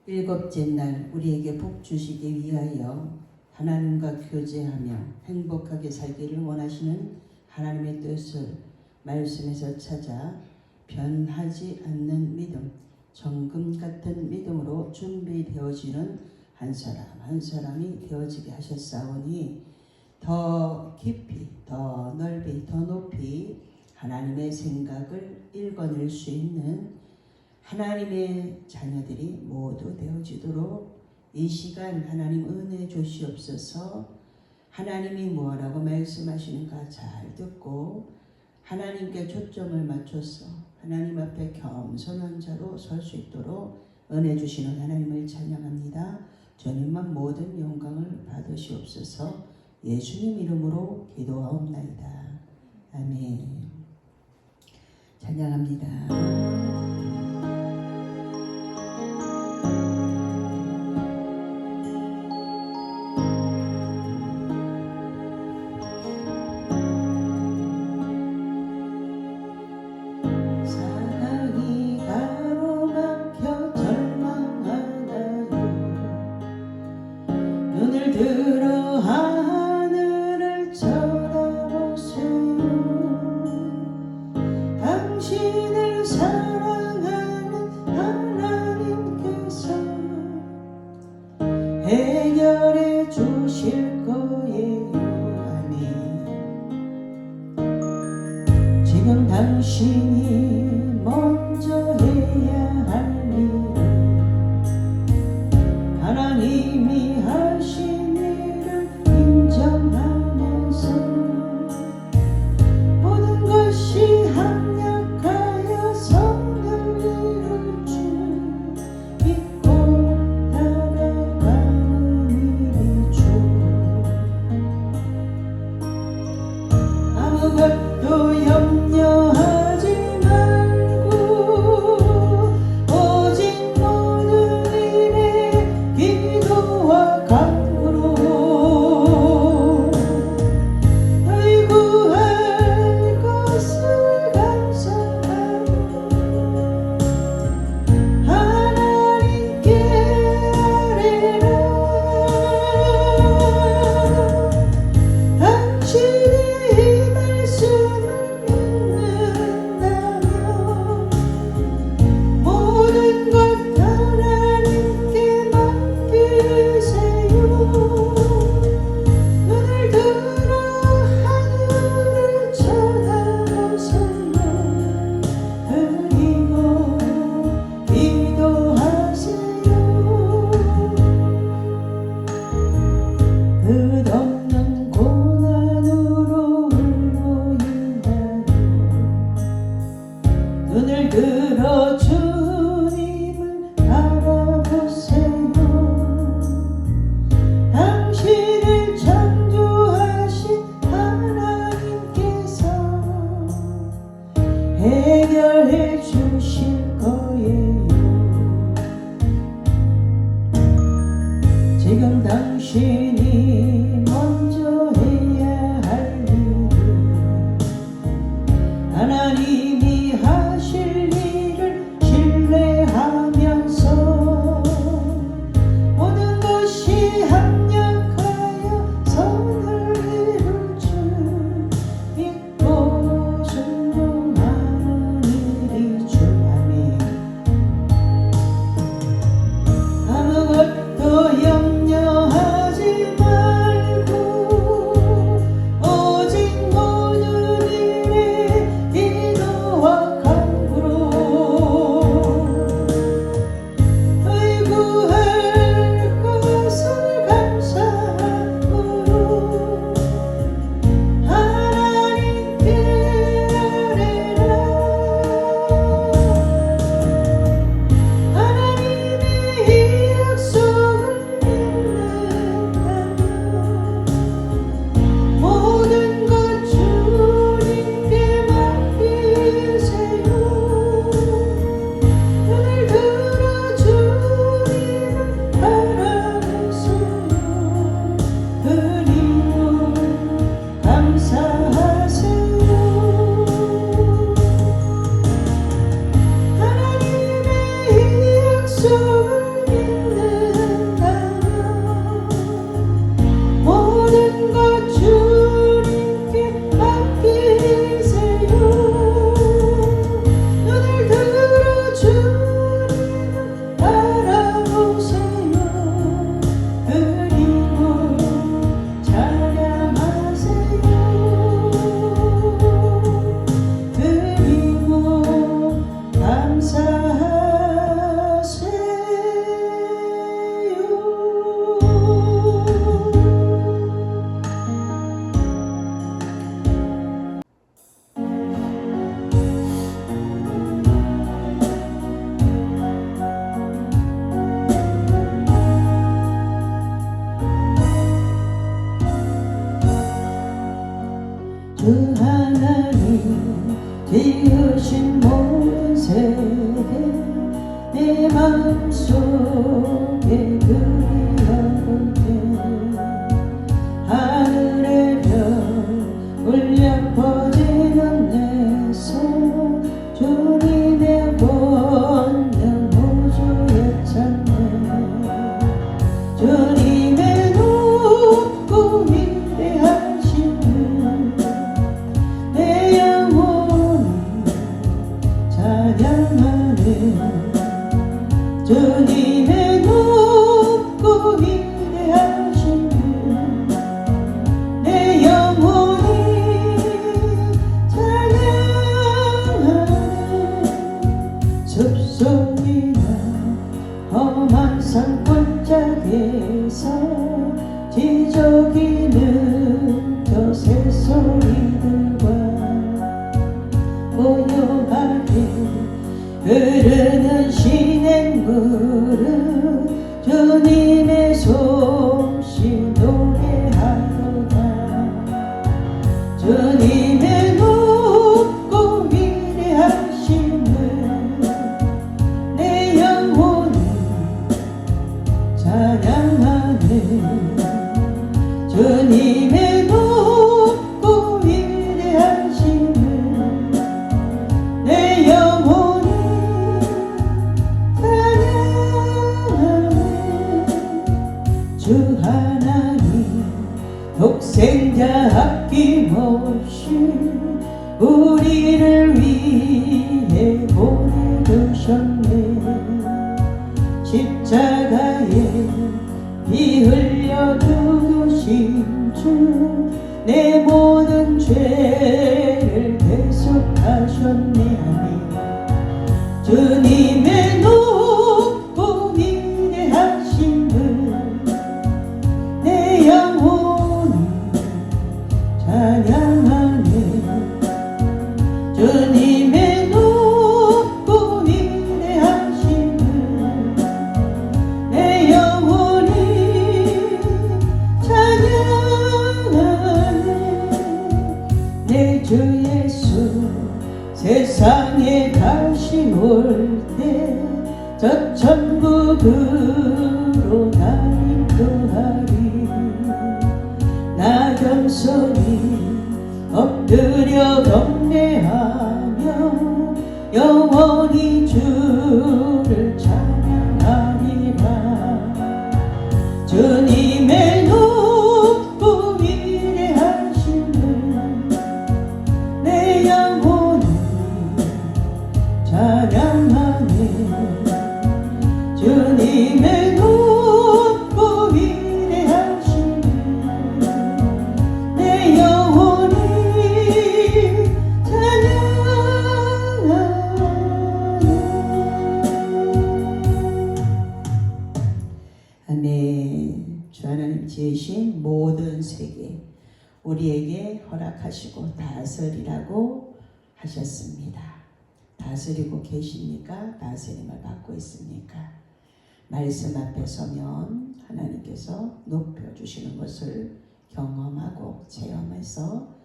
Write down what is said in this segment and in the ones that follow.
일곱째 날 우리에게 복 주시기 위하여 하나님과 교제하며 행복하게 살기를 원하시는 하나님의 뜻을 말씀에서 찾아 변하지 않는 믿음, 정금 같은 믿음으로 준비되어지는 한 사람 한 사람이 되어지게 하셨사오니 더 깊이, 더 넓이, 더 높이 하나님의 생각을 읽어낼 수 있는 하나님의 자녀들이 모두 되어지도록 이 시간 하나님 은혜 주시옵소서. 하나님이 뭐라고 말씀하시는가 잘 듣고 하나님께 초점을 맞춰서 하나님 앞에 겸손한 자로 설 수 있도록 은혜 주시는 하나님을 찬양합니다. 주님만 모든 영광을 받으시옵소서. 예수님 이름으로 기도하옵나이다. 아멘. 찬양합니다. 들어 하늘을 쳐다보세요. 당신을 사랑하는 하나님께서 해결해 주실 거예요. 아멘. 지금 당신이 먼저 해야 할 일은 하나님이 하신 모든 것이 합력하여 성령을 주 믿고 따라가는 내 마음속에 그리워볼 때 하늘의 별 울려 퍼지는 내 손 주님의 본능 우주에 찬네 주님의 높고 위대하심을 내 영혼이 찬양하네 주님의 높고 위대하심을 내 영혼이 찬양하네 숲속이나 험한 산골짜기에서 지저귀는 저 새소리들과 고요하게 흐르는 시냇물은 주님의 솜씨 노래하도다 주님의 높고 위대하심을 내 영혼이 찬양하네 주님의 높고 위대하심을 내 영혼이 찬양하네 주 하나님 독생자 아낌없이 우리를 위해 보내주셨네 십자가에 피 흘려 죽으신 주 내 모든 죄를 대속하셨네 주님의 높고 위대하심을 내 영혼이 찬양하네 주님의 높고 위대하심을 내 영혼이 찬양하네 내 주 예수 세상에 다시 올 때 저 천국으로 날 인도하리 나 겸손히 엎드려 경배하며 영원히 주를 찬양하리라 주님의 높고 위대하심을 내 영혼이 찬양하네 주님의 높고 위대하심을 내 영혼이 찬양하네 아멘 주 하나님 지으신 모든 세계 우리에게 허락하시고 다스리라고 하셨습니다. 다스리고 계십니까? 다스림을 받고 있습니까? 말씀 앞에 서면 하나님께서 높여주시는 것을 경험하고 체험해서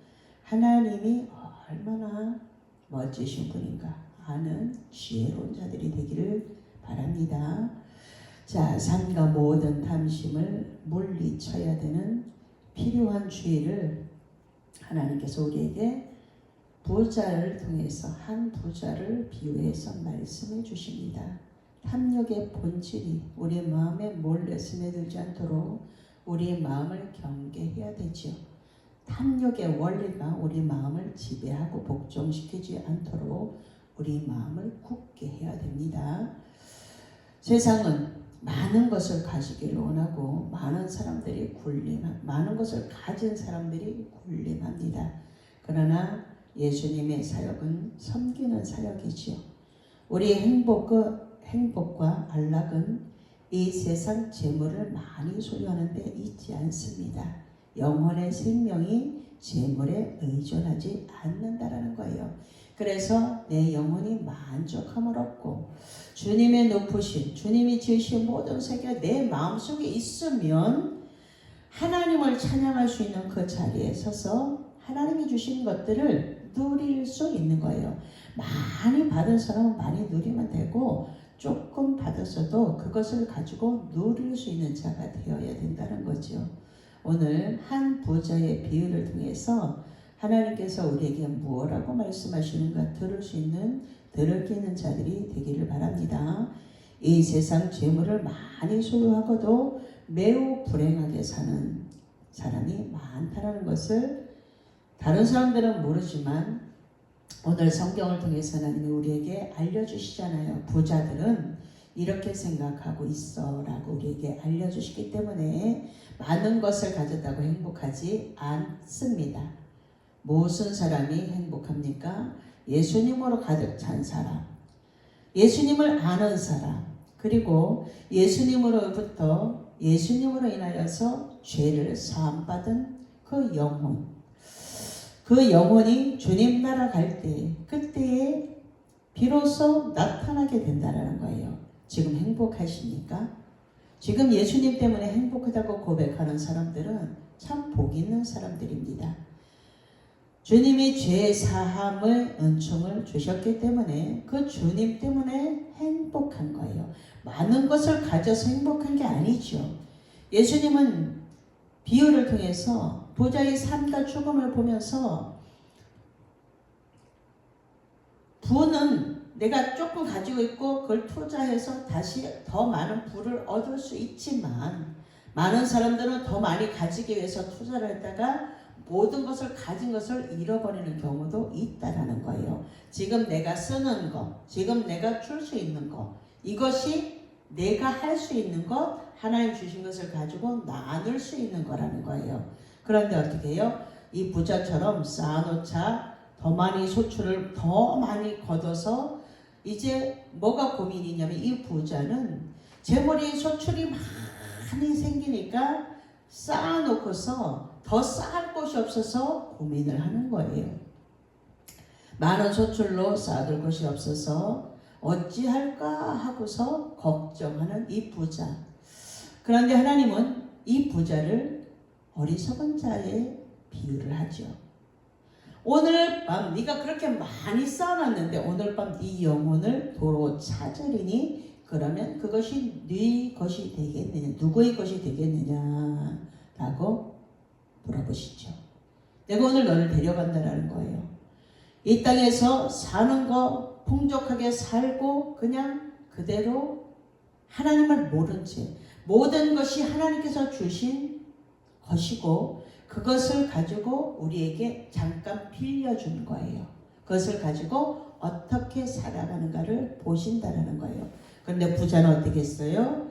하나님이 얼마나 멋지신 분인가 아는 지혜로운 자들이 되기를 바랍니다. 자, 삶과 모든 탐심을 물리쳐야 되는 필요한 주의를 하나님께서 우리에게 부자를 통해서 한 부자를 비유해서 말씀해 주십니다. 탐욕의 본질이 우리 마음에 몰래 스며들지 않도록 우리의 마음을 경계해야 되죠. 탐욕의 원리가 우리 마음을 지배하고 복종시키지 않도록 우리 마음을 굳게 해야 됩니다. 세상은 많은 것을 가지기를 원하고 많은 것을 가진 사람들이 군림합니다. 그러나 예수님의 사역은 섬기는 사역이지요. 우리의 행복과 안락은 이 세상 재물을 많이 소유하는 데 있지 않습니다. 영혼의 생명이 재물에 의존하지 않는다라는 거예요. 그래서 내 영혼이 만족함을 얻고 주님의 높으신 주님이 지으신 모든 세계가 내 마음속에 있으면 하나님을 찬양할 수 있는 그 자리에 서서 하나님이 주신 것들을 누릴 수 있는 거예요. 많이 받은 사람은 많이 누리면 되고 조금 받았어도 그것을 가지고 누릴 수 있는 자가 되어야 된다는 거죠. 오늘 한 부자의 비유를 통해서 하나님께서 우리에게 무엇라고 말씀하시는가 들을 수 있는 들을 게 있는 자들이 되기를 바랍니다. 이 세상 재물을 많이 소유하고도 매우 불행하게 사는 사람이 많다는 것을 다른 사람들은 모르지만 오늘 성경을 통해서 하나님이 우리에게 알려주시잖아요. 부자들은 이렇게 생각하고 있어 라고 우리에게 알려주시기 때문에 많은 것을 가졌다고 행복하지 않습니다. 무슨 사람이 행복합니까? 예수님으로 가득 찬 사람, 예수님을 아는 사람, 그리고 예수님으로부터 예수님으로 인하여서 죄를 사함받은 그 영혼, 그 영혼이 주님 나라 갈 때 그때에 비로소 나타나게 된다는 거예요. 지금 행복하십니까? 지금 예수님 때문에 행복하다고 고백하는 사람들은 참 복 있는 사람들입니다. 주님이 죄 사함의 은총을 주셨기 때문에 그 주님 때문에 행복한 거예요. 많은 것을 가져서 행복한 게 아니죠. 예수님은 비유를 통해서 부자의 삶과 죽음을 보면서 부는 내가 조금 가지고 있고 그걸 투자해서 다시 더 많은 부를 얻을 수 있지만 많은 사람들은 더 많이 가지기 위해서 투자를 했다가 모든 것을 가진 것을 잃어버리는 경우도 있다라는 거예요. 지금 내가 쓰는 것, 지금 내가 줄 수 있는 것, 이것이 내가 할 수 있는 것, 하나님 주신 것을 가지고 나눌 수 있는 거라는 거예요. 그런데 어떻게 해요? 이 부자처럼 쌓아놓자 더 많이 소출을 더 많이 걷어서 이제 뭐가 고민이냐면 이 부자는 재물이 소출이 많이 생기니까 쌓아놓고서 더 쌓을 곳이 없어서 고민을 하는 거예요. 많은 소출로 쌓아둘 곳이 없어서 어찌할까 하고서 걱정하는 이 부자. 그런데 하나님은 이 부자를 어리석은 자의 비유를 하죠. 오늘 밤 네가 그렇게 많이 쌓아놨는데 오늘 밤 네 영혼을 도로 찾으리니 그러면 그것이 네 것이 되겠느냐, 누구의 것이 되겠느냐 라고 물어보시죠. 내가 오늘 너를 데려간다라는 거예요. 이 땅에서 사는 거 풍족하게 살고 그냥 그대로 하나님을 모른 채 모든 것이 하나님께서 주신 것이고 그것을 가지고 우리에게 잠깐 빌려준 거예요. 그것을 가지고 어떻게 살아가는가를 보신다는 거예요. 그런데 부자는 어떻게 했어요?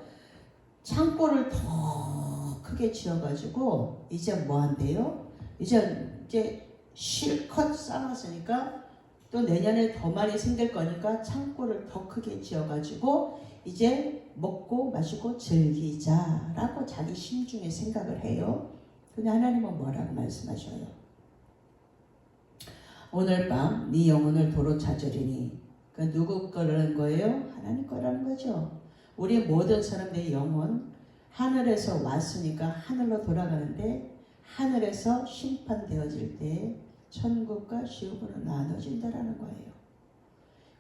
창고를 더 크게 지어가지고 이제 뭐 한대요? 이제 실컷 쌓았으니까 또 내년에 더 많이 생길 거니까 창고를 더 크게 지어가지고 이제 먹고 마시고 즐기자라고 자기 심중에 생각을 해요. 근데 하나님은 뭐라고 말씀하셔요? 오늘 밤 네 영혼을 도로 찾으리니 그 누구 거라는 거예요? 하나님 거라는 거죠. 우리 모든 사람들의 영혼 하늘에서 왔으니까 하늘로 돌아가는데 하늘에서 심판되어질 때 천국과 지옥으로 나눠진다라는 거예요.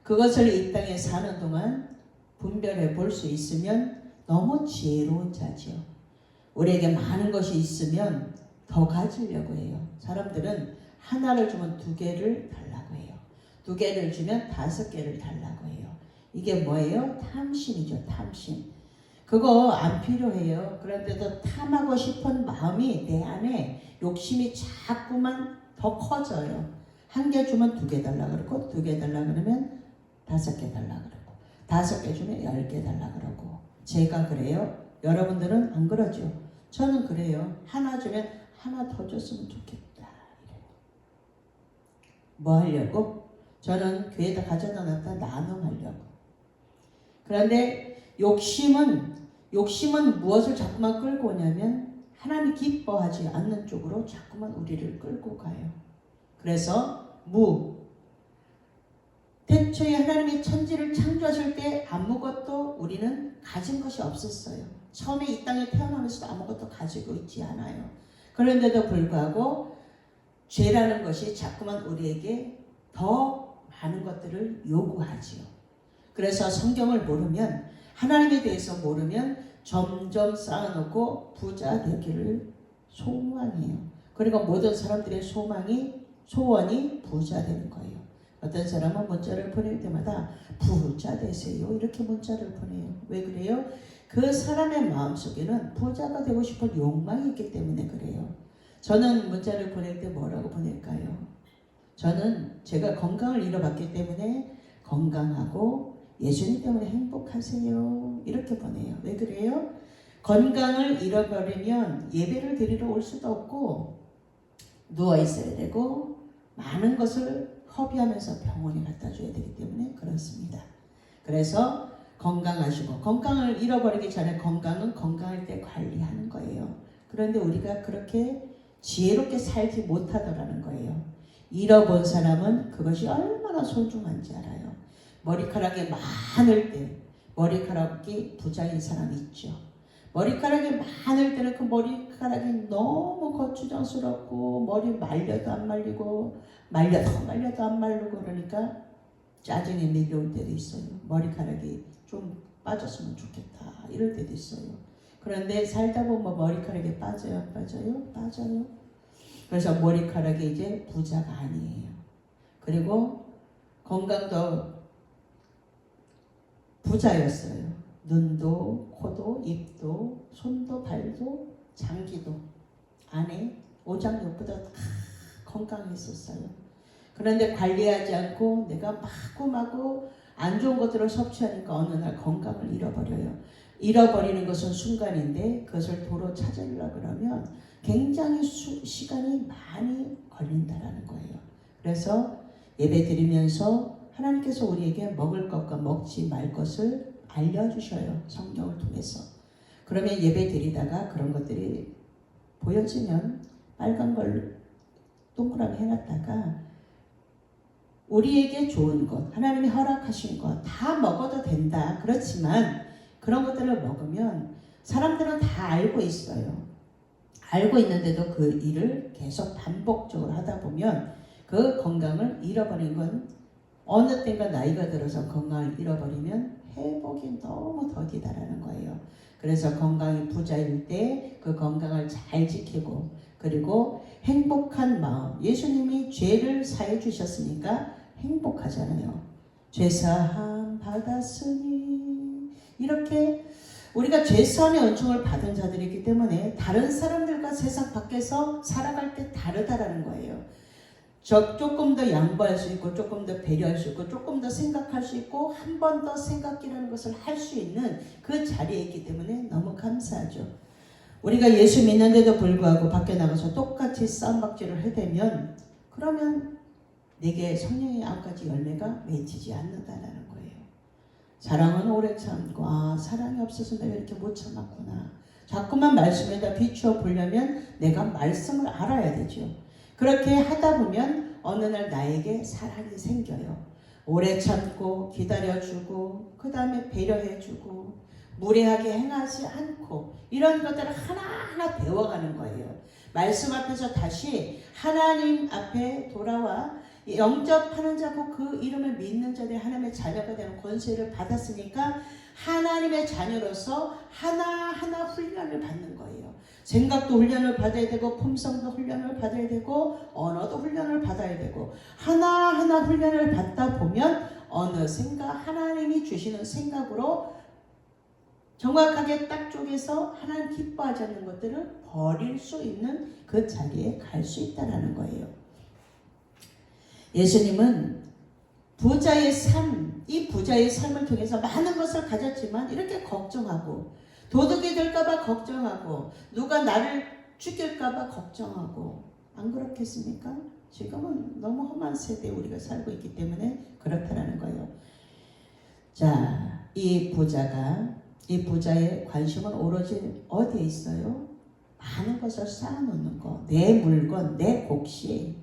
그것을 이 땅에 사는 동안 분별해 볼 수 있으면 너무 지혜로운 자지요. 우리에게 많은 것이 있으면 더 가지려고 해요. 사람들은 하나를 주면 2개를 달라고 해요. 2개를 주면 5개를 달라고 해요. 이게 뭐예요? 탐심이죠. 탐심. 그거 안 필요해요. 그런데도 탐하고 싶은 마음이 내 안에 욕심이 자꾸만 더 커져요. 1개 주면 2개 달라 그러고 2개 달라 그러면 5개 달라 그러고 5개 주면 10개 달라 그러고 제가 그래요. 여러분들은 안 그러죠? 저는 그래요. 하나 주면 하나 더 줬으면 좋겠다. 이래요. 뭐 하려고? 저는 교회에다 가져다 놨다 나눔하려고. 그런데 욕심은 무엇을 자꾸만 끌고 오냐면 하나님 기뻐하지 않는 쪽으로 자꾸만 우리를 끌고 가요. 그래서 태초에 하나님이 천지를 창조하실 때 아무것도 우리는 가진 것이 없었어요. 처음에 이 땅에 태어나면서도 아무것도 가지고 있지 않아요. 그런데도 불구하고 죄라는 것이 자꾸만 우리에게 더 많은 것들을 요구하지요. 그래서 성경을 모르면, 하나님에 대해서 모르면 점점 쌓아놓고 부자 되기를 소망해요. 그리고 모든 사람들의 소원이 부자 되는 거예요. 어떤 사람은 문자를 보낼 때마다 부자 되세요 이렇게 문자를 보내요. 왜 그래요? 그 사람의 마음속에는 부자가 되고 싶은 욕망이 있기 때문에 그래요. 저는 문자를 보낼 때 뭐라고 보낼까요? 저는 제가 건강을 잃어봤기 때문에 건강하고 예수님 때문에 행복하세요 이렇게 보내요. 왜 그래요? 건강을 잃어버리면 예배를 드리러 올 수도 없고 누워 있어야 되고 많은 것을 허비하면서 병원에 갖다 줘야 되기 때문에 그렇습니다. 그래서 건강하시고, 건강을 잃어버리기 전에 건강은 건강할 때 관리하는 거예요. 그런데 우리가 그렇게 지혜롭게 살지 못하더라는 거예요. 잃어본 사람은 그것이 얼마나 소중한지 알아요. 머리카락이 많을 때 머리카락이 부자인 사람 있죠. 머리카락이 많을 때는 그 머리카락이 너무 거추장스럽고 머리 말려도 안 말리고 말려도 안 말리고 그러니까 짜증이 밀려올 때도 있어요. 머리카락이 좀 빠졌으면 좋겠다 이럴 때도 있어요. 그런데 살다 보면 머리카락이 빠져요? 안 빠져요? 빠져요. 그래서 머리카락이 이제 부자가 아니에요. 그리고 건강도 부자였어요. 눈도, 코도, 입도, 손도, 발도, 장기도 안에 오장육부도 다 건강했었어요. 그런데 관리하지 않고 내가 마구마구 안 좋은 것들을 섭취하니까 어느 날 건강을 잃어버려요. 잃어버리는 것은 순간인데 그것을 도로 찾으려고 그러면 굉장히 시간이 많이 걸린다라는 거예요. 그래서 예배 드리면서 하나님께서 우리에게 먹을 것과 먹지 말 것을 알려주셔요. 성경을 통해서. 그러면 예배 드리다가 그런 것들이 보여지면 빨간 걸 동그라미 해놨다가 우리에게 좋은 것, 하나님이 허락하신 것 다 먹어도 된다. 그렇지만 그런 것들을 먹으면 사람들은 다 알고 있어요. 알고 있는데도 그 일을 계속 반복적으로 하다 보면 그 건강을 잃어버린 건 어느 때인가 나이가 들어서 건강을 잃어버리면 회복이 너무 더디다라는 거예요. 그래서 건강이 부자일 때 그 건강을 잘 지키고 그리고 행복한 마음, 예수님이 죄를 사해 주셨으니까 행복하잖아요. 죄사함 받았으니 이렇게 우리가 죄사함의 은총을 받은 자들이기 때문에 다른 사람들과 세상 밖에서 살아갈 때 다르다라는 거예요. 조금 더 양보할 수 있고 조금 더 배려할 수 있고 조금 더 생각할 수 있고 한 번 더 생각이라는 것을 할 수 있는 그 자리에 있기 때문에 너무 감사하죠. 우리가 예수 믿는데도 불구하고 밖에 나가서 똑같이 싸움박질을 해대면 그러면 내게 성령의 9가지 열매가 맺히지 않는다는 거예요. 사랑은 오래 참고 사랑이 없어서 내가 이렇게 못 참았구나. 자꾸만 말씀에다 비추어 보려면 내가 말씀을 알아야 되죠. 그렇게 하다 보면 어느 날 나에게 사랑이 생겨요. 오래 참고 기다려주고 그 다음에 배려해주고 무례하게 행하지 않고 이런 것들을 하나하나 배워가는 거예요. 말씀 앞에서 다시 하나님 앞에 돌아와 영접하는 자고 그 이름을 믿는 자들이 하나님의 자녀가 되는 권세를 받았으니까 하나님의 자녀로서 하나하나 훈련을 받는 거예요. 생각도 훈련을 받아야 되고 품성도 훈련을 받아야 되고 언어도 훈련을 받아야 되고 하나하나 훈련을 받다 보면 어느샌가 하나님이 주시는 생각으로 정확하게 딱 쪼개서 하나님 기뻐하지 않는 것들을 버릴 수 있는 그 자리에 갈 수 있다는 거예요. 예수님은 부자의 삶, 이 부자의 삶을 통해서 많은 것을 가졌지만 이렇게 걱정하고 도둑이 될까봐 걱정하고 누가 나를 죽일까봐 걱정하고 안 그렇겠습니까? 지금은 너무 험한 세대에 우리가 살고 있기 때문에 그렇다라는 거예요. 자, 이 부자의 관심은 오로지 어디에 있어요? 많은 것을 쌓아놓는 거, 내 물건, 내 곡식.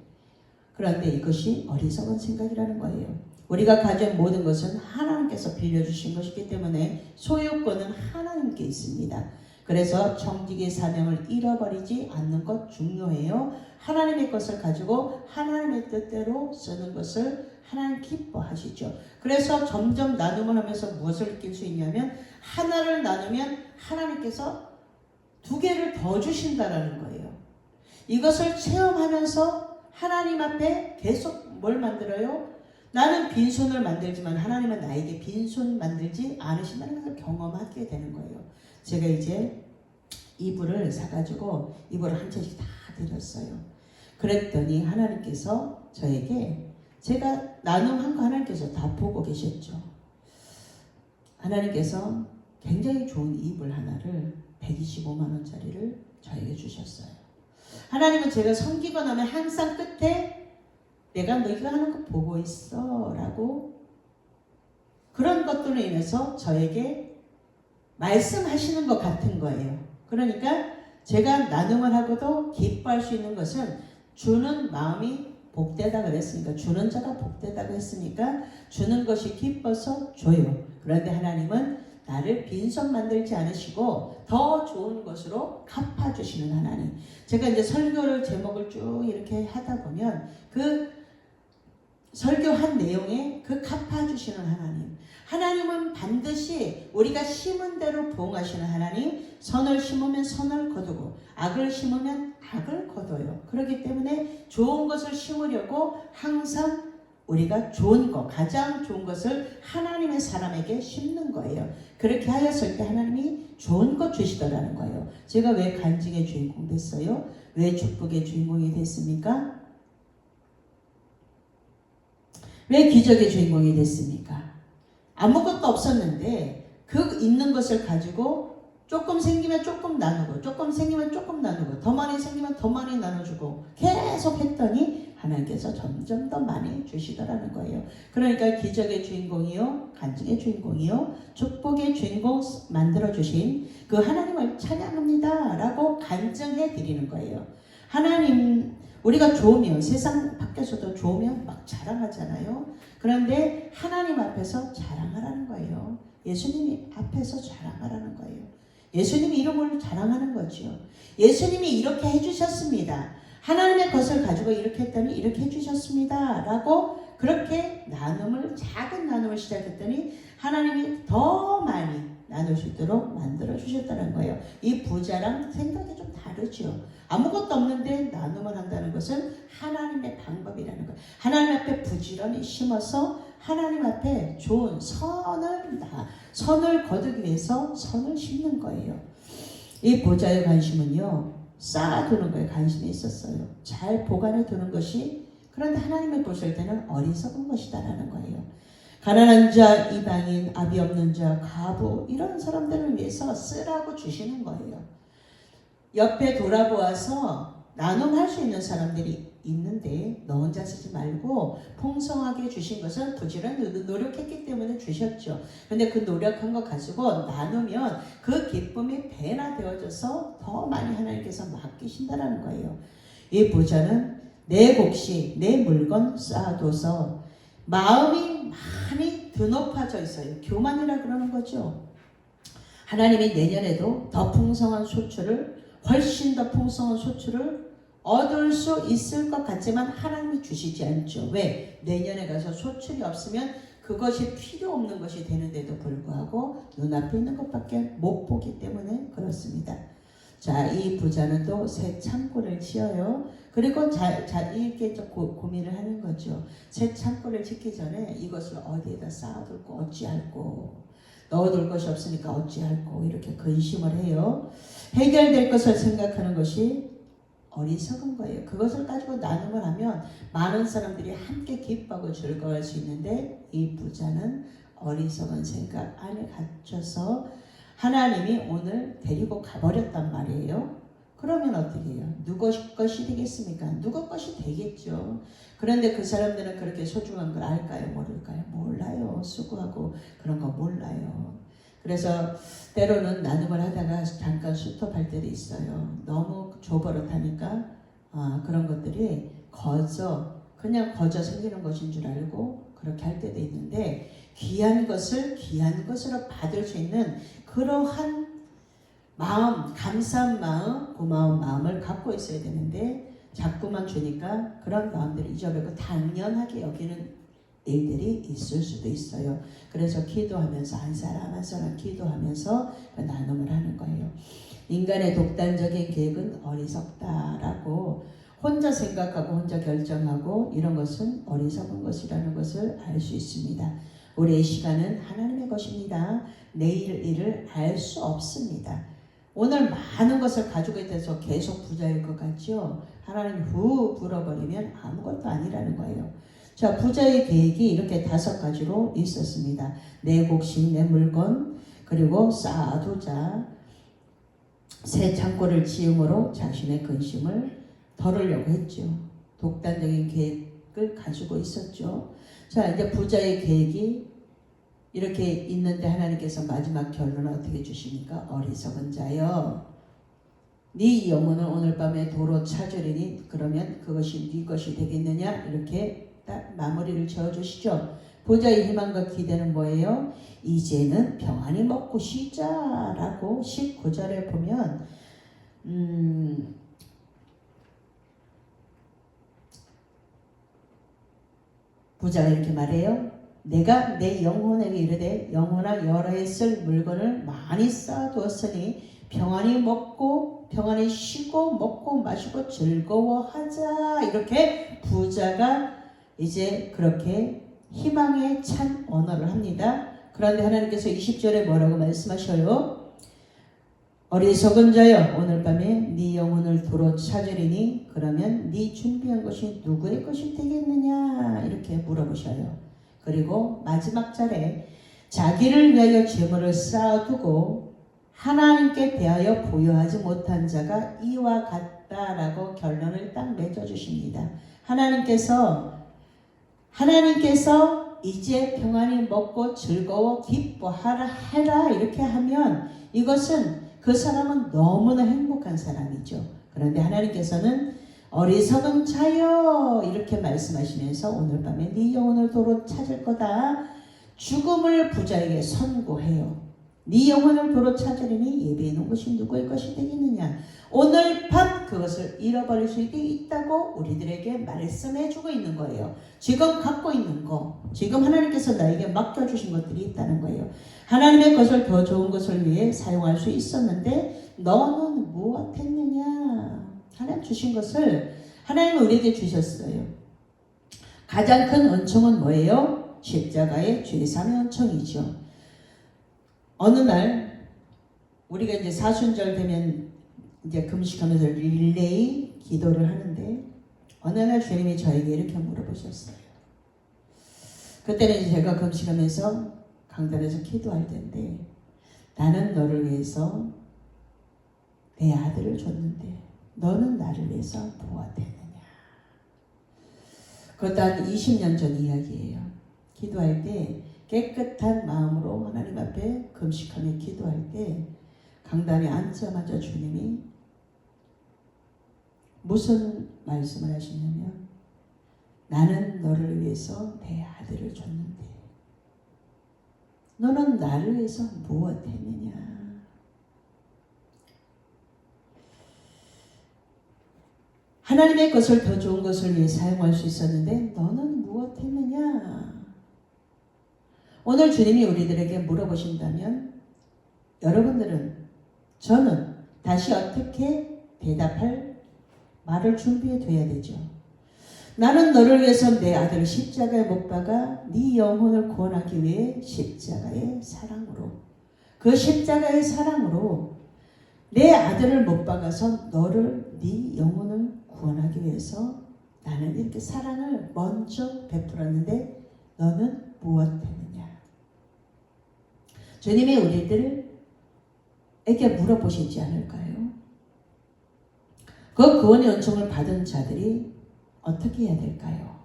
그런데 이것이 어리석은 생각이라는 거예요. 우리가 가진 모든 것은 하나님께서 빌려주신 것이기 때문에 소유권은 하나님께 있습니다. 그래서 청지기 사명을 잃어버리지 않는 것 중요해요. 하나님의 것을 가지고 하나님의 뜻대로 쓰는 것을 하나님 기뻐하시죠. 그래서 점점 나눔을 하면서 무엇을 느낄 수 있냐면 하나를 나누면 하나님께서 2개를 더 주신다라는 거예요. 이것을 체험하면서 하나님 앞에 계속 뭘 만들어요? 나는 빈손을 만들지만 하나님은 나에게 빈손 만들지 않으신다는 것을 경험하게 되는 거예요. 제가 이제 이불을 사가지고 이불을 한 채씩 다 드렸어요. 그랬더니 하나님께서 저에게 제가 나눔한 거 하나님께서 다 보고 계셨죠. 하나님께서 굉장히 좋은 이불 하나를 125만 원짜리를 저에게 주셨어요. 하나님은 제가 섬기고 나면 항상 끝에 내가 너희가 하는 거 보고 있어 라고 그런 것들로 인해서 저에게 말씀하시는 것 같은 거예요. 그러니까 제가 나눔을 하고도 기뻐할 수 있는 것은 주는 마음이 복되다 그랬으니까, 주는 자가 복되다고 했으니까 주는 것이 기뻐서 줘요. 그런데 하나님은 나를 빈손 만들지 않으시고 더 좋은 것으로 갚아주시는 하나님. 제가 이제 설교를 제목을 쭉 이렇게 하다 보면 그 설교한 내용에 그 갚아주시는 하나님. 하나님은 반드시 우리가 심은 대로 부응하시는 하나님. 선을 심으면 선을 거두고 악을 심으면 악을 거둬요. 그렇기 때문에 좋은 것을 심으려고 항상 우리가 좋은 것, 가장 좋은 것을 하나님의 사람에게 심는 거예요. 그렇게 하였을 때 하나님이 좋은 것 주시더라는 거예요. 제가 왜 간증의 주인공 됐어요? 왜 축복의 주인공이 됐습니까? 왜 기적의 주인공이 됐습니까? 아무것도 없었는데 그 있는 것을 가지고 조금 생기면 조금 나누고 조금 생기면 조금 나누고 더 많이 생기면 더 많이 나눠주고 계속 했더니 하나님께서 점점 더 많이 주시더라는 거예요. 그러니까 기적의 주인공이요, 간증의 주인공이요, 축복의 주인공 만들어주신 그 하나님을 찬양합니다 라고 간증해 드리는 거예요. 하나님, 우리가 좋으면 세상 밖에서도 좋으면 막 자랑하잖아요. 그런데 하나님 앞에서 자랑하라는 거예요. 예수님이 앞에서 자랑하라는 거예요. 예수님이 이름을 자랑하는 거죠. 예수님이 이렇게 해주셨습니다. 하나님의 것을 가지고 이렇게 했더니 이렇게 해주셨습니다 라고 그렇게 나눔을, 작은 나눔을 시작했더니 하나님이 더 많이 나눌 수 있도록 만들어 주셨다는 거예요. 이 부자랑 생각이 좀 다르죠. 아무것도 없는데 나눔을 한다는 것은 하나님의 방법이라는 거예요. 하나님 앞에 부지런히 심어서 하나님 앞에 좋은 선을 거두기 위해서 선을 심는 거예요. 이 부자의 관심은요, 쌓아두는 거에 관심이 있었어요. 잘 보관해 두는 것이, 그런데 하나님이 보실 때는 어리석은 것이다라는 거예요. 가난한 자, 이방인, 아비 없는 자, 과부 이런 사람들을 위해서 쓰라고 주시는 거예요. 옆에 돌아보아서 나눔할 수 있는 사람들이 있는데 너 혼자 쓰지 말고 풍성하게 주신 것은 부지런히 노력했기 때문에 주셨죠. 근데 그 노력한 거 가지고 나누면 그 기쁨이 배나 되어져서 더 많이 하나님께서 맡기신다라는 거예요. 이 부자는 내 곡식, 내 물건 쌓아둬서 마음이 많이 드높아져 있어요. 교만이라 그러는 거죠. 하나님이 내년에도 더 풍성한 소출을, 훨씬 더 풍성한 소출을 얻을 수 있을 것 같지만 하나님이 주시지 않죠. 왜? 내년에 가서 소출이 없으면 그것이 필요 없는 것이 되는데도 불구하고 눈앞에 있는 것밖에 못 보기 때문에 그렇습니다. 자, 이 부자는 또 새 창고를 지어요. 그리고 이렇게 고민을 하는 거죠. 새 창고를 짓기 전에 이것을 어디에다 쌓아둘고 어찌할꼬, 넣어둘 것이 없으니까 어찌할꼬 이렇게 근심을 해요. 해결될 것을 생각하는 것이 어리석은 거예요. 그것을 가지고 나눔을 하면 많은 사람들이 함께 기뻐하고 즐거워할 수 있는데 이 부자는 어리석은 생각 안에 갇혀서 하나님이 오늘 데리고 가버렸단 말이에요. 그러면 어떻게 해요? 누구 것이 되겠습니까? 누구 것이 되겠죠. 그런데 그 사람들은 그렇게 소중한 걸 알까요? 모를까요? 몰라요. 수고하고 그런 거 몰라요. 그래서 때로는 나눔을 하다가 잠깐 스톱할 때도 있어요. 너무 조버릇하니까 그런 것들이 그냥 거저 생기는 것인 줄 알고 그렇게 할 때도 있는데 귀한 것을 귀한 것으로 받을 수 있는 그러한 마음, 감사한 마음, 고마운 마음을 갖고 있어야 되는데 자꾸만 주니까 그런 마음들을 잊어버리고 당연하게 여기는 일들이 있을 수도 있어요. 그래서 기도하면서 한 사람 한 사람 기도하면서 나눔을 하는 거예요. 인간의 독단적인 계획은 어리석다라고 혼자 생각하고 혼자 결정하고 이런 것은 어리석은 것이라는 것을 알 수 있습니다. 우리의 시간은 하나님의 것입니다. 내일 일을 알 수 없습니다. 오늘 많은 것을 가지고 있어서 계속 부자일 것 같죠? 하나님 후 불어버리면 아무것도 아니라는 거예요. 자, 부자의 계획이 이렇게 5가지로 있었습니다. 내 곡식, 내 물건, 그리고 쌓아두자. 새 창고를 지음으로 자신의 근심을 덜으려고 했죠. 독단적인 계획을 가지고 있었죠. 자, 이제 부자의 계획이 이렇게 있는데 하나님께서 마지막 결론을 어떻게 주십니까? 어리석은 자여, 네 영혼을 오늘 밤에 도로 찾으리니 그러면 그것이 네 것이 되겠느냐? 이렇게 딱 마무리를 지어주시죠. 부자의 희망과 기대는 뭐예요? 이제는 평안히 먹고 쉬자라고 19절에 보면 부자가 이렇게 말해요. 내가 내 영혼에게 이르되 영혼아 여러 해 쓸 물건을 많이 쌓아두었으니 평안히 먹고 평안히 쉬고 먹고 마시고 즐거워하자. 이렇게 부자가 이제 그렇게 희망에 찬 언어를 합니다. 그런데 하나님께서 20절에 뭐라고 말씀하셔요? 어리석은 자여 오늘 밤에 네 영혼을 도로 찾으리니 그러면 네 준비한 것이 누구의 것이 되겠느냐 이렇게 물어보셔요. 그리고 마지막 절에 자기를 위하여 재물을 쌓아두고 하나님께 대하여 보유하지 못한 자가 이와 같다라고 결론을 딱 맺어주십니다. 하나님께서 이제 평안히 먹고 즐거워 기뻐하라 해라 이렇게 하면 이것은 그 사람은 너무나 행복한 사람이죠. 그런데 하나님께서는 어리석은 자여 이렇게 말씀하시면서 오늘 밤에 네 영혼을 도로 찾을 거다. 죽음을 부자에게 선고해요. 네 영혼을 도로 찾으리니 예배해 놓은 것이 누구의 것이 되겠느냐. 오늘 밤 그것을 잃어버릴 수 있다고 우리들에게 말씀해 주고 있는 거예요. 지금 갖고 있는 거, 지금 하나님께서 나에게 맡겨주신 것들이 있다는 거예요. 하나님의 것을 더 좋은 것을 위해 사용할 수 있었는데 너는 무엇했느냐. 하나님 주신 것을 하나님은 우리에게 주셨어요. 가장 큰 은총은 뭐예요? 십자가의 죄사함의 은총이죠. 어느 날 우리가 이제 사순절 되면 이제 금식하면서 릴레이 기도를 하는데 어느 날 주님이 저에게 이렇게 물어보셨어요. 그때는 이제 제가 금식하면서 강단에서 기도할 텐데 나는 너를 위해서 내 아들을 줬는데 너는 나를 위해서 무엇했느냐. 그것도 한 20년 전 이야기예요. 기도할 때 깨끗한 마음으로 하나님 앞에 금식하며 기도할 때 강단에 앉자마자 주님이 무슨 말씀을 하시냐면 나는 너를 위해서 내 아들을 줬는데 너는 나를 위해서 무엇했느냐. 하나님의 것을 더 좋은 것을 위해 사용할 수 있었는데 너는 무엇했느냐. 오늘 주님이 우리들에게 물어보신다면 여러분들은 저는 다시 어떻게 대답할 말을 준비해 둬야 되죠. 나는 너를 위해서 내 아들을 십자가에 못 박아 네 영혼을 구원하기 위해 십자가의 사랑으로 그 십자가의 사랑으로 내 아들을 못 박아서 너를 네 영혼을 구원하기 위해서 나는 이렇게 사랑을 먼저 베풀었는데 너는 무엇했느냐. 주님이 우리들에게 물어보시지 않을까요? 그 구원의 은총을 받은 자들이 어떻게 해야 될까요?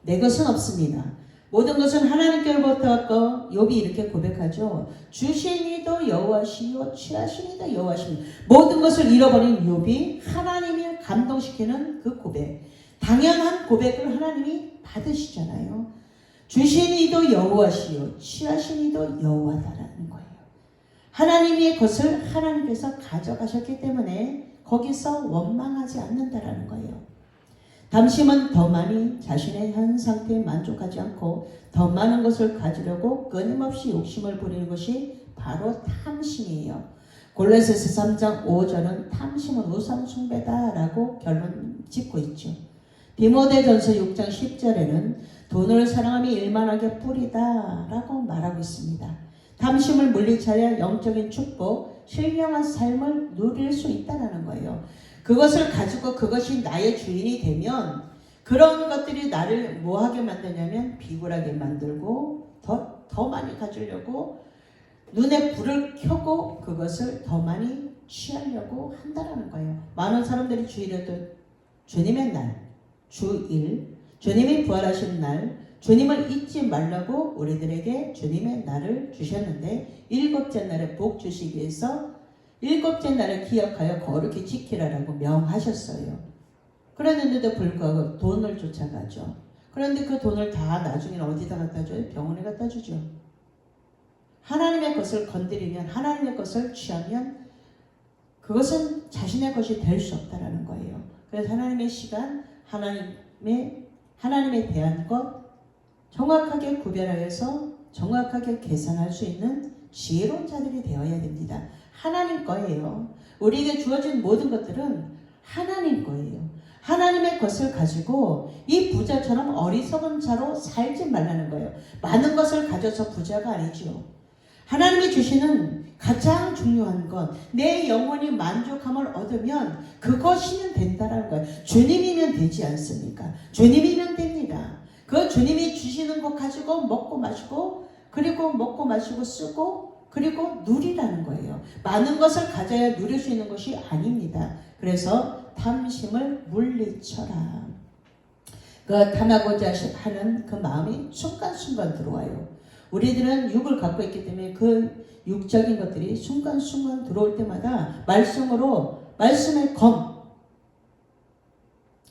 내 것은 없습니다. 모든 것은 하나님께로부터 왔고 욥이 이렇게 고백하죠. 주신 이도 여호와시요 취하신 이도 여호와시며 모든 것을 잃어버린 욥이 하나님을 감동시키는 그 고백, 당연한 고백을 하나님이 받으시잖아요. 주신 이도 여호와시요 취하신 이도 여호와다라는 거예요. 하나님의 것을 하나님께서 가져가셨기 때문에 거기서 원망하지 않는다라는 거예요. 탐심은 더 많이 자신의 현 상태에 만족하지 않고 더 많은 것을 가지려고 끊임없이 욕심을 부리는 것이 바로 탐심이에요. 골로새서 3장 5절은 탐심은 우상 숭배다라고 결론 짓고 있죠. 디모데전서 6장 10절에는 돈을 사랑함이 일만하게 뿌리다라고 말하고 있습니다. 탐심을 물리쳐야 영적인 축복, 신령한 삶을 누릴 수 있다는 거예요. 그것을 가지고 그것이 나의 주인이 되면 그런 것들이 나를 뭐하게 만드냐면 비굴하게 만들고 더 많이 가지려고 눈에 불을 켜고 그것을 더 많이 취하려고 한다는 거예요. 많은 사람들이 주일에도 주님의 날, 주일, 주님이 부활하신 날, 주님을 잊지 말라고 우리들에게 주님의 날을 주셨는데 일곱째 날에 복 주시기 위해서 일곱째 날을 기억하여 거룩히 지키라라고 명하셨어요. 그랬는데도 불구하고 돈을 쫓아가죠. 그런데 그 돈을 다 나중에는 어디다 갖다 줘요? 병원에 갖다 주죠. 하나님의 것을 건드리면, 하나님의 것을 취하면 그것은 자신의 것이 될 수 없다라는 거예요. 그래서 하나님의 시간, 하나님에 대한 것 정확하게 구별하여서 정확하게 계산할 수 있는 지혜로운 자들이 되어야 됩니다. 하나님 거예요. 우리에게 주어진 모든 것들은 하나님 거예요. 하나님의 것을 가지고 이 부자처럼 어리석은 자로 살지 말라는 거예요. 많은 것을 가져서 부자가 아니죠. 하나님이 주시는 가장 중요한 것, 내 영혼이 만족함을 얻으면 그것이면 된다는 거예요. 주님이면 되지 않습니까? 주님이면 됩니다. 그 주님이 주시는 것 가지고 먹고 마시고, 그리고 먹고 마시고 쓰고, 그리고 누리라는 거예요. 많은 것을 가져야 누릴 수 있는 것이 아닙니다. 그래서 탐심을 물리쳐라. 그 탐하고자 하는 그 마음이 순간순간 들어와요. 우리들은 육을 갖고 있기 때문에 그 육적인 것들이 순간순간 들어올 때마다 말씀의 검,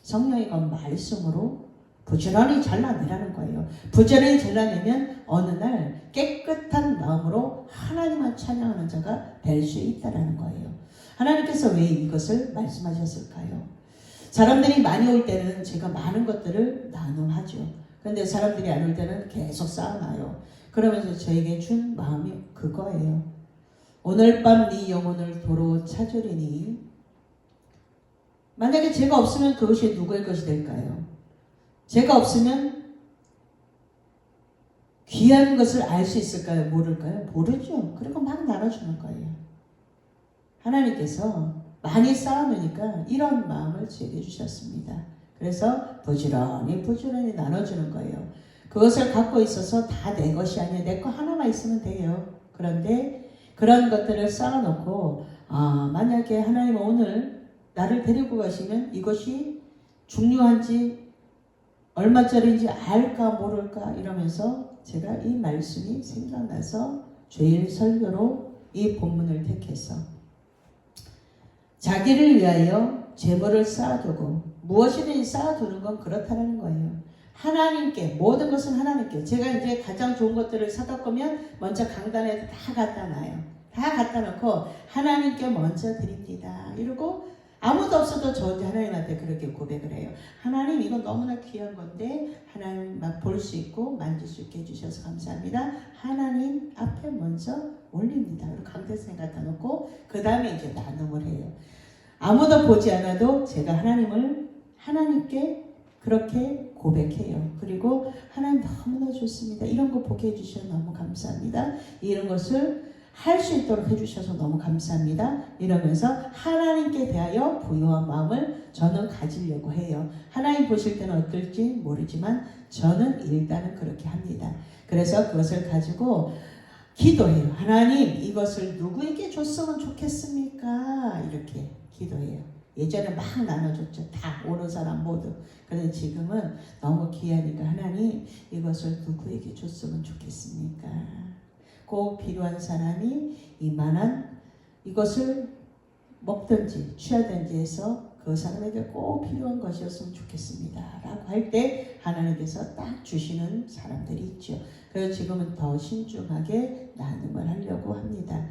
성령의 검 말씀으로 부지런히 잘라내라는 거예요. 부지런히 잘라내면 어느 날 깨끗한 마음으로 하나님만 찬양하는 자가 될 수 있다는 거예요. 하나님께서 왜 이것을 말씀하셨을까요? 사람들이 많이 올 때는 제가 많은 것들을 나눔하죠. 그런데 사람들이 안 올 때는 계속 쌓아놔요. 그러면서 저에게 준 마음이 그거예요. 오늘 밤 네 영혼을 도로 찾으리니, 만약에 제가 없으면 그것이 누구의 것이 될까요? 제가 없으면 귀한 것을 알 수 있을까요? 모를까요? 모르죠. 그리고 막 나눠주는 거예요. 하나님께서 많이 쌓아놓으니까 이런 마음을 제게 주셨습니다. 그래서 부지런히 나눠주는 거예요. 그것을 갖고 있어서 다 내 것이 아니에요. 내 거 하나만 있으면 돼요. 그런데 그런 것들을 쌓아놓고 만약에 하나님 오늘 나를 데리고 가시면 이것이 중요한지 얼마짜리인지 알까 모를까 이러면서 제가 이 말씀이 생각나서 주일 설교로 이 본문을 택해서 자기를 위하여 재물을 쌓아두고 무엇이든지 쌓아두는 건 그렇다는 거예요. 하나님께, 모든 것은 하나님께. 제가 이제 가장 좋은 것들을 사다 거면 먼저 강단에 다 갖다 놔요. 다 갖다 놓고 하나님께 먼저 드립니다. 이러고 아무도 없어도 저 혼자 하나님한테 그렇게 고백을 해요. 하나님, 이거 너무나 귀한 건데 하나님 막 볼 수 있고 만질 수 있게 해주셔서 감사합니다. 하나님 앞에 먼저 올립니다. 그리고 강대상에 갖다 놓고 그 다음에 이제 나눔을 해요. 아무도 보지 않아도 제가 하나님께 그렇게 고백해요. 그리고 하나님 너무나 좋습니다. 이런 거 보게 해주셔서 너무 감사합니다. 이런 것을 할 수 있도록 해주셔서 너무 감사합니다. 이러면서 하나님께 대하여 부유한 마음을 저는 가지려고 해요. 하나님 보실 때는 어떨지 모르지만 저는 일단은 그렇게 합니다. 그래서 그것을 가지고 기도해요. 하나님, 이것을 누구에게 줬으면 좋겠습니까? 이렇게 기도해요. 예전에 막 나눠줬죠. 다 오는 사람 모두. 그런데 지금은 너무 귀하니까 하나님, 이것을 누구에게 줬으면 좋겠습니까? 꼭 필요한 사람이 이만한 이것을 먹든지 취하든지 해서 그 사람에게 꼭 필요한 것이었으면 좋겠습니다. 라고 할 때 하나님께서 딱 주시는 사람들이 있죠. 그래서 지금은 더 신중하게 나눔을 하려고 합니다.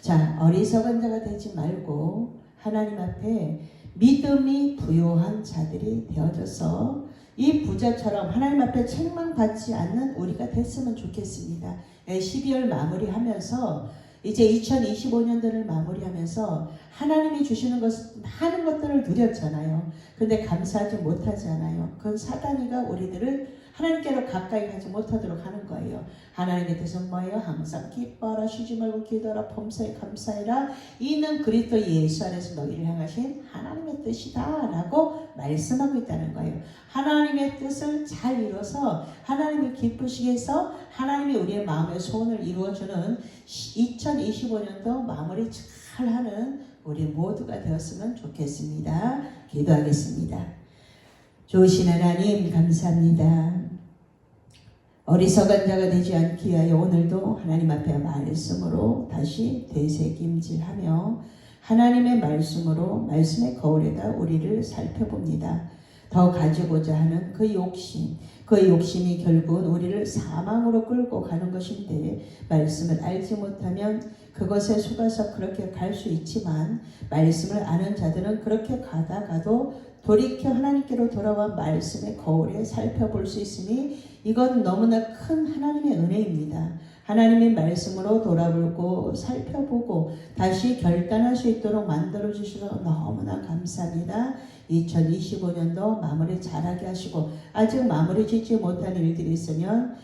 자, 어리석은 자가 되지 말고 하나님 앞에 믿음이 부요한 자들이 되어져서 이 부자처럼 하나님 앞에 책망받지 않는 우리가 됐으면 좋겠습니다. 12월 마무리하면서 이제 2025년도를 마무리하면서 하나님이 주시는 많은 것들을 누렸잖아요. 근데 감사하지 못하잖아요. 그건 사단이가 우리들을 하나님께로 가까이 가지 못하도록 하는 거예요. 하나님의 뜻은 뭐예요? 항상 기뻐하라, 쉬지 말고 기도하라, 범사에 감사해라. 이는 그리스도 예수 안에서 너희를 향하신 하나님의 뜻이다 라고 말씀하고 있다는 거예요. 하나님의 뜻을 잘 이뤄서 하나님을 기쁘시게 해서 하나님이 우리의 마음의 소원을 이루어주는 2025년도 마무리 잘 하는 우리 모두가 되었으면 좋겠습니다. 기도하겠습니다. 좋으신 하나님 감사합니다. 어리석은 자가 되지 않기 위하여 오늘도 하나님 앞에 말씀으로 다시 되새김질하며 하나님의 말씀으로 말씀의 거울에다 우리를 살펴봅니다. 더 가지고자 하는 그 욕심, 그 욕심이 결국은 우리를 사망으로 끌고 가는 것인데 말씀을 알지 못하면 그것에 속아서 그렇게 갈 수 있지만 말씀을 아는 자들은 그렇게 가다가도 돌이켜 하나님께로 돌아와 말씀의 거울에 살펴볼 수 있으니 이건 너무나 큰 하나님의 은혜입니다. 하나님의 말씀으로 돌아보고 살펴보고 다시 결단할 수 있도록 만들어주셔서 너무나 감사합니다. 2025년도 마무리 잘하게 하시고 아직 마무리 짓지 못한 일들이 있으면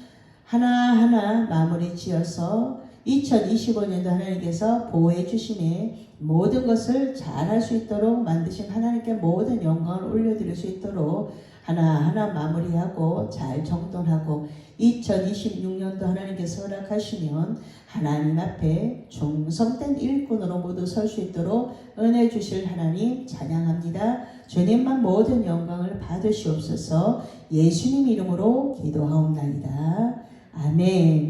하나하나 마무리 지어서 2025년도 하나님께서 보호해 주심에 모든 것을 잘할 수 있도록 만드신 하나님께 모든 영광을 올려드릴 수 있도록 하나하나 마무리하고 잘 정돈하고 2026년도 하나님께서 허락하시면 하나님 앞에 충성된 일꾼으로 모두 설 수 있도록 은혜 주실 하나님 찬양합니다. 주님만 모든 영광을 받으시옵소서. 예수님 이름으로 기도하옵나이다. 아멘.